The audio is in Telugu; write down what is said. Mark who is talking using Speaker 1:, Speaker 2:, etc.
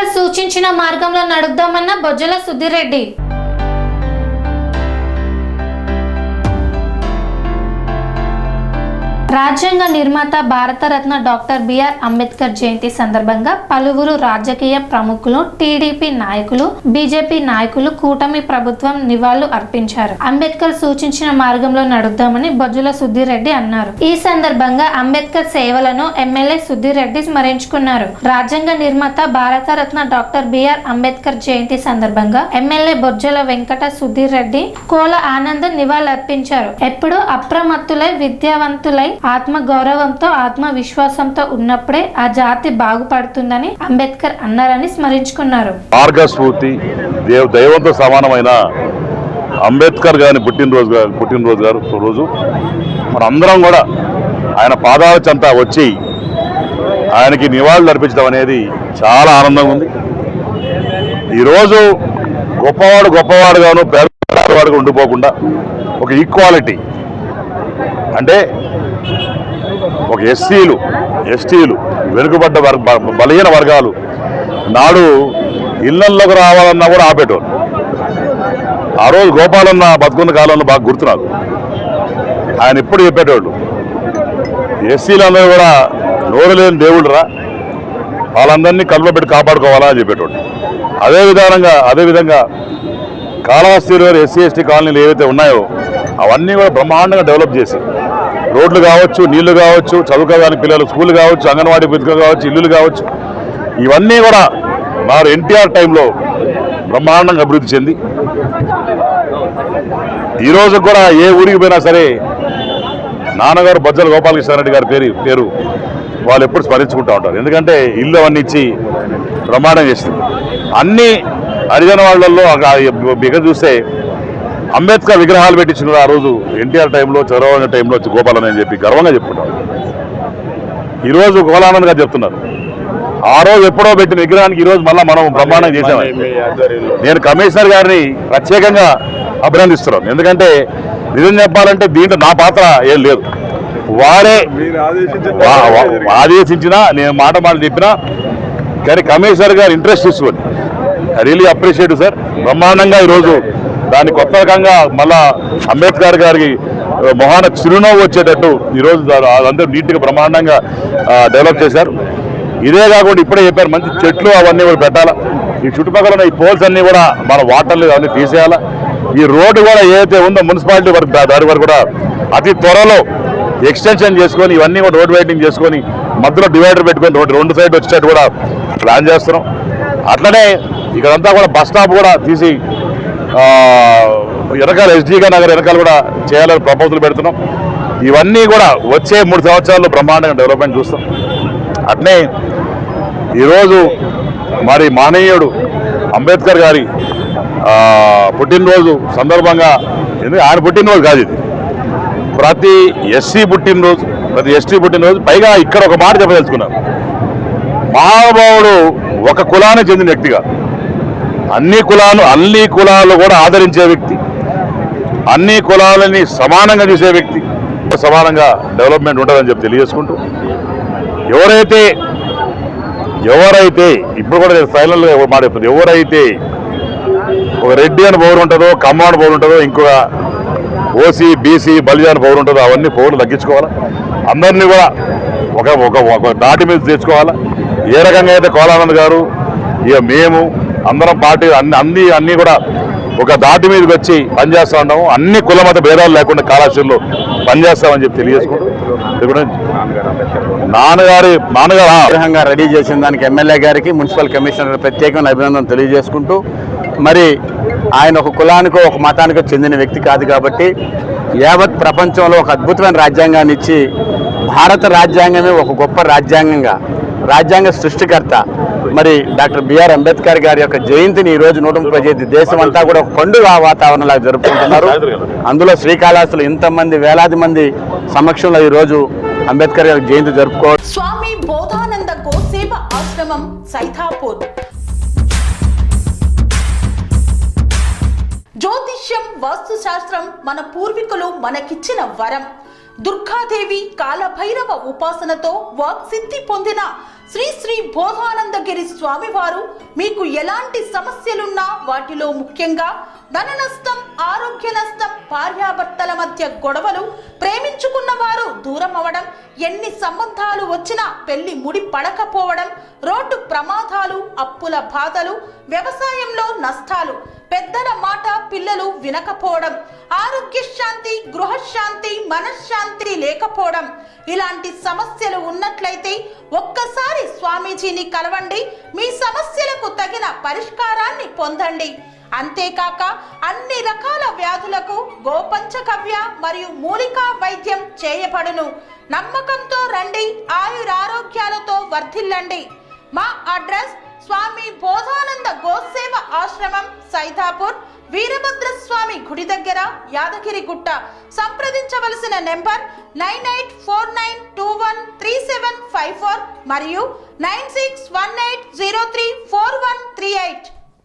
Speaker 1: అంబేద్కర్ సూచించిన మార్గంలో నడుద్దామన్న బొజ్జల సుధీర్ రెడ్డి. రాజ్యాంగ నిర్మాత భారతరత్న డాక్టర్ బిఆర్ అంబేద్కర్ జయంతి సందర్భంగా పలువురు రాజకీయ ప్రముఖులు, టీడీపీ నాయకులు, బీజేపీ నాయకులు కూటమి ప్రభుత్వం నివాళులు అర్పించారు. అంబేద్కర్ సూచించిన మార్గంలో నడుద్దామని బొజ్జల సుధీర్ రెడ్డి అన్నారు. ఈ సందర్భంగా అంబేద్కర్ సేవలను ఎమ్మెల్యే సుధీర్ రెడ్డి స్మరించుకున్నారు. రాజ్యాంగ నిర్మాత భారతరత్న డాక్టర్ బిఆర్ అంబేద్కర్ జయంతి సందర్భంగా ఎమ్మెల్యే బొజ్జల వెంకట సుధీర్ రెడ్డి, కోల ఆనంద్ నివాళులర్పించారు. ఎప్పుడూ అప్రమత్తులై, విద్యావంతులై, ఆత్మ గౌరవంతో, ఆత్మ విశ్వాసంతో ఉన్నప్పుడే ఆ జాతి బాగుపడుతుందని అంబేద్కర్ అన్నారని స్మరించుకున్నారు.
Speaker 2: మార్గస్ఫూర్తి దైవంతో సమానమైన అంబేద్కర్ గారి పుట్టినరోజు రోజు మనందరం కూడా ఆయన పాదాల చెంత వచ్చి ఆయనకి నివాళులు అర్పించడం అనేది చాలా ఆనందంగా ఉంది. ఈరోజు గొప్పవాడుగాను పేదవాడుగా ఉండిపోకుండా ఒక ఈక్వాలిటీ అంటే ఒక ఎస్టీలు వెనుకబడ్డ బలహీన వర్గాలు నాడు ఇళ్లలోకి రావాలన్నా కూడా ఆపేటోళ్ళు. ఆ రోజు గోపాలన్న బతుకున్న కాలంలో బాగా గుర్తున్నారు. ఆయన ఎప్పుడు చెప్పేటోళ్ళు, ఎస్సీలందరూ కూడా నోరు లేని దేవుళ్ళరా, వాళ్ళందరినీ కళ్ళలో పెట్టి కాపాడుకోవాలా అని చెప్పేటోళ్ళు. అదేవిధంగా కాళహస్తిలో ఎస్సీ ఎస్టీ కాలనీలు ఏవైతే ఉన్నాయో అవన్నీ కూడా బ్రహ్మాండంగా డెవలప్ చేసి రోడ్లు కావచ్చు, నీళ్లు కావచ్చు, చదువుకోవడానికి పిల్లలు స్కూళ్ళు కావచ్చు, అంగన్వాడీ బతుకులు కావచ్చు, ఇల్లులు కావచ్చు, ఇవన్నీ కూడా వారు ఎన్టీఆర్ టైంలో బ్రహ్మాండంగా అభివృద్ధి చెంది ఈరోజు కూడా ఏ ఊరికి పోయినా సరే నాన్నగారు బొజ్జల గోపాలకృష్ణారెడ్డి గారి పేరు వాళ్ళు ఎప్పుడు స్మరించుకుంటూ ఉంటారు. ఎందుకంటే ఇల్లు అవన్నీ ఇచ్చి బ్రహ్మాండం చేస్తుంది. అన్ని హరిజన వాళ్ళల్లో బిగ చూస్తే అంబేద్కర్ విగ్రహాలు పెట్టించుకున్నారు ఆ రోజు ఎన్టీఆర్ టైంలో, చంద్రబాబు టైంలో గోపాలన్న అని చెప్పి గర్వంగా చెప్పుకుంటారు. ఈరోజు గోపాలన్న గారు చెప్తున్నారు ఆ రోజు ఎప్పుడో పెట్టిన విగ్రహానికి ఈరోజు మళ్ళీ మనం బ్రహ్మాండం చేసామని. నేను కమిషనర్ గారిని ప్రత్యేకంగా అభినందిస్తున్నాను. ఎందుకంటే నిజం చెప్పాలంటే దీంట్లో నా పాత్ర ఏం లేదు. వారే ఆదేశించినా, నేను మాట చెప్పినా కానీ కమిషనర్ గారు ఇంట్రెస్ట్ తీసుకొని రియలీ అప్రిషియేట్ సార్. బ్రహ్మాండంగా ఈరోజు దాన్ని కొత్త రకంగా మళ్ళా అంబేద్కర్ గారికి మొహాన చిరునవ్వు వచ్చేటట్టు ఈరోజు అందరూ నీట్గా బ్రహ్మాండంగా డెవలప్ చేశారు. ఇదే కాకుండా ఇప్పుడే చెప్పారు, మంచి చెట్లు అవన్నీ కూడా పెట్టాలా. ఈ చుట్టుపక్కల ఈ పోల్స్ అన్నీ కూడా మన వాటర్లు అవన్నీ తీసేయాలా. ఈ రోడ్డు కూడా ఏదైతే ఉందో మున్సిపాలిటీ వరకు దాని వరకు కూడా అతి త్వరలో ఎక్స్టెన్షన్ చేసుకొని ఇవన్నీ కూడా రోడ్ వైడింగ్ చేసుకొని మధ్యలో డివైడర్ పెట్టుకొని రెండు సైడ్ వచ్చేటట్టు కూడా ప్లాన్ చేస్తున్నాం. అట్లనే ఇక్కడంతా కూడా బస్ స్టాప్ కూడా తీసి వెనకాల ఎస్డీగా నగర్ వెనకాల కూడా చేయాలని ప్రపోజల్ పెడుతున్నాం. ఇవన్నీ కూడా వచ్చే 3 సంవత్సరాల్లో బ్రహ్మాండంగా డెవలప్మెంట్ చూస్తాం. అట్నే ఈరోజు మరి మాననీయుడు అంబేద్కర్ గారి పుట్టినరోజు సందర్భంగా, ఎందుకంటే ఆయన పుట్టినరోజు కాదు ఇది, ప్రతి ఎస్టీ పుట్టినరోజు. పైగా ఇక్కడ ఒక మాట చెప్పదలుచుకున్నారు, మహానుభావుడు ఒక కులానికి చెందిన వ్యక్తిగా అన్ని కులాలు కూడా ఆదరించే వ్యక్తి, అన్ని కులాలని సమానంగా చూసే వ్యక్తి, సమానంగా డెవలప్మెంట్ ఉంటుందని చెప్పి తెలియజేసుకుంటూ ఎవరైతే ఇప్పుడు కూడా ఫైనల్గా మాట చెప్తుంది, ఎవరైతే ఒక రెడ్డి అని పౌరు ఉంటుందో, కమ్మాడు పౌరు ఉంటుందో, ఇంకొక ఓసీ బీసీ బలిజాన్ పౌరు ఉంటుందో అవన్నీ పౌరులు తగ్గించుకోవాలా. అందరినీ కూడా ఒక దాటి మీద తెచ్చుకోవాలా. ఏ రకంగా అయితే కోలానంద్ గారు ఇక మేము అందరం పార్టీ అన్నీ కూడా ఒక దాటి మీదకి వచ్చి పనిచేస్తూ ఉన్నాము. అన్ని కుల మత భేదాలు లేకుండా కళాశాలలో పనిచేస్తామని చెప్పి తెలియజేసుకుంటాం. నాన్నగారు
Speaker 3: విగ్రహంగా రెడీ చేసిన దానికి ఎమ్మెల్యే గారికి, మున్సిపల్ కమిషనర్ ప్రత్యేకమైన అభినందన తెలియజేసుకుంటూ, మరి ఆయన ఒక కులానికో ఒక మతానికో చెందిన వ్యక్తి కాదు కాబట్టి యావత్ ప్రపంచంలో ఒక అద్భుతమైన రాజ్యాంగాన్ని ఇచ్చి భారత రాజ్యాంగమే ఒక గొప్ప రాజ్యాంగ సృష్టికర్త మరి డాక్టర్ బిఆర్ అంబేద్కర్ గారి యొక్క జయంతిని ఈరోజు 130 దేశం అంతా కూడా ఒక పండుగ వాతావరణంలాగా జరుపుకుంటున్నారు. అందులో శ్రీకాళహస్తిలో ఇంతమంది వేలాది మంది సమక్షంలో ఈరోజు అంబేద్కర్ గారి జయంతి జరుపుకోవాలి.
Speaker 4: స్వామి బోధానంద గోసేవ ఆశ్రమం సైథాపూర్. జ్యోతిష్యం, వాస్తుశాస్త్రం మన పూర్వీకులు మనకిచ్చిన వరం. దుర్గాదేవి, కాలభైరవ ఉపాసనతో వాక్సిద్ధి పొందిన శ్రీ శ్రీ బోధానందగిరి స్వామివారు మీకు ఎలాంటి సమస్యలున్నా వాటిలో ముఖ్యంగా ధన నష్టం, ఆరోగ్య నష్టం, భార్యాభర్తల మధ్య గొడవలు, ప్రేమించుకున్న వారు దూరం అవడం, ఎన్ని సంబంధాలు వచ్చినా పెళ్లి ముడి పడకపోవడం, రోడ్డు ప్రమాదాలు, అప్పుల బాధలు, వ్యవసాయంలో నష్టాలు, పెద్దల మాట పిల్లలు వినకపోవడం, ఆరోగ్య శాంతి, గృహశాంతి, మనశ్శాంతి లేకపోవడం, ఇలాంటి సమస్యలు ఉన్నట్లయితే ఒక్కసారి స్వామీజీని కలవండి. మీ సమస్యలకు తగిన పరిష్కారాన్ని పొందండి. అంతేకాక అన్ని రకాల వ్యాధులకు గోపంచగవ్య మరియు మూలికా వైద్యం చేయబడును. నమ్మకంతో రండి, ఆయురారోగ్యాలతో వర్ధిల్లండి. మా అడ్రస్ స్వామి బోధానంద గోసేవ ఆశ్రమం, సైదాపూర్, వీరభద్ర స్వామి గుడి దగ్గర, యాదగిరిగుట్ట. సంప్రదించవలసిన నెంబర్ 9849213754 మరియు 9618034138.